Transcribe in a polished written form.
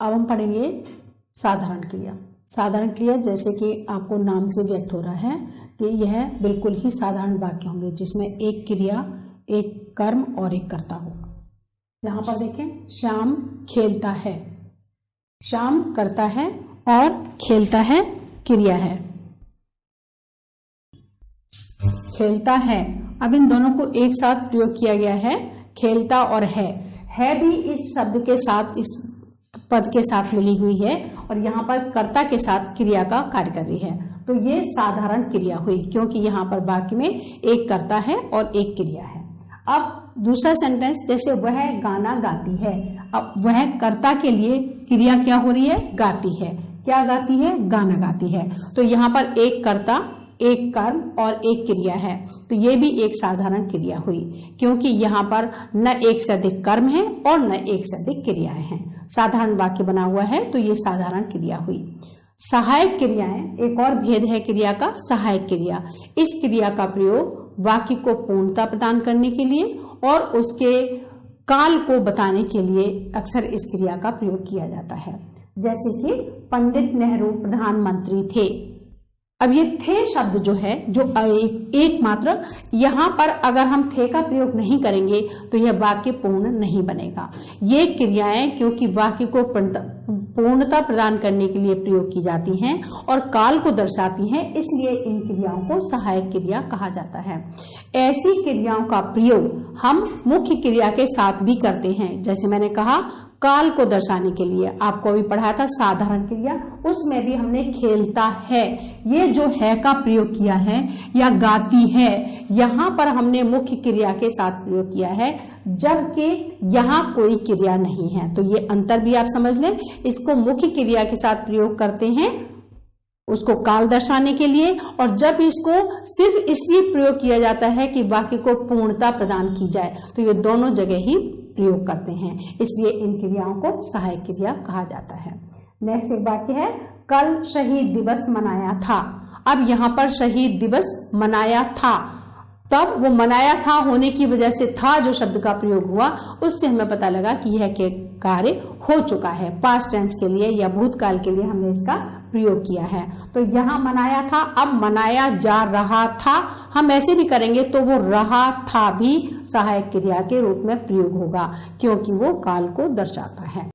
अब हम पढ़ेंगे साधारण क्रिया। साधारण क्रिया जैसे कि आपको नाम से व्यक्त हो रहा है कि यह बिल्कुल ही साधारण वाक्य होंगे जिसमें एक क्रिया, एक कर्म और एक कर्ता होगा। यहाँ पर देखें, श्याम खेलता है, श्याम करता है और खेलता है क्रिया है। खेलता है, अब इन दोनों को एक साथ प्रयोग किया गया है, खेलता और है भी इस शब्द के साथ, इस पद के साथ मिली हुई है और यहाँ पर कर्ता के साथ क्रिया का कार्य कर रही है। तो ये साधारण क्रिया हुई क्योंकि यहाँ पर वाक्य में एक कर्ता है और एक क्रिया है। अब दूसरा सेंटेंस, जैसे वह गाना गाती है। अब वह कर्ता के लिए क्रिया क्या हो रही है? गाती है। क्या गाती है? गाना गाती है। तो यहाँ पर एक कर्ता, एक कर्म और एक क्रिया है, तो ये भी एक साधारण क्रिया हुई क्योंकि यहाँ पर न एक से अधिक कर्म है और न एक से अधिक क्रियाएं हैं। साधारण वाक्य बना हुआ है तो ये साधारण क्रिया हुई। सहायक क्रियाएं, एक और भेद है क्रिया का, सहायक क्रिया। इस क्रिया का प्रयोग वाक्य को पूर्णता प्रदान करने के लिए और उसके काल को बताने के लिए अक्सर इस क्रिया का प्रयोग किया जाता है। जैसे कि पंडित नेहरू प्रधानमंत्री थे। अब ये थे शब्द जो है, जो एक मात्र, यहाँ पर अगर हम थे का प्रयोग नहीं करेंगे तो यह वाक्य पूर्ण नहीं बनेगा। ये क्रियाएं क्योंकि वाक्य को पूर्णता प्रदान करने के लिए प्रयोग की जाती हैं और काल को दर्शाती हैं, इसलिए इन क्रियाओं को सहायक क्रिया कहा जाता है। ऐसी क्रियाओं का प्रयोग हम मुख्य क्रिया के साथ भी करते हैं। जैसे मैंने कहा, काल को दर्शाने के लिए आपको अभी पढ़ाया था साधारण क्रिया, उसमें भी हमने खेलता है, ये जो है का प्रयोग किया है, या गाती है, यहाँ पर हमने मुख्य क्रिया के साथ प्रयोग किया है, जबकि यहाँ कोई क्रिया नहीं है। तो ये अंतर भी आप समझ लें। इसको मुख्य क्रिया के साथ प्रयोग करते हैं उसको काल दर्शाने के लिए, और जब इसको सिर्फ इसलिए प्रयोग किया जाता है कि वाक्य को पूर्णता प्रदान की जाए, तो ये दोनों जगह ही प्रयोग करते हैं, इसलिए इन क्रियाओं को सहायक क्रिया कहा जाता है। नेक्स्ट एक वाक्य है, कल शहीद दिवस मनाया था। अब यहाँ पर शहीद दिवस मनाया था, तब वो मनाया था होने की वजह से था जो शब्द का प्रयोग हुआ, उससे हमें पता लगा कि यह कार्य हो चुका है। पास्ट टेंस के लिए या भूतकाल के लिए हमने इसका प्रयोग किया है। तो यहाँ मनाया था, अब मनाया जा रहा था, हम ऐसे भी करेंगे तो वो रहा था भी सहायक क्रिया के रूप में प्रयोग होगा क्योंकि वो काल को दर्शाता है।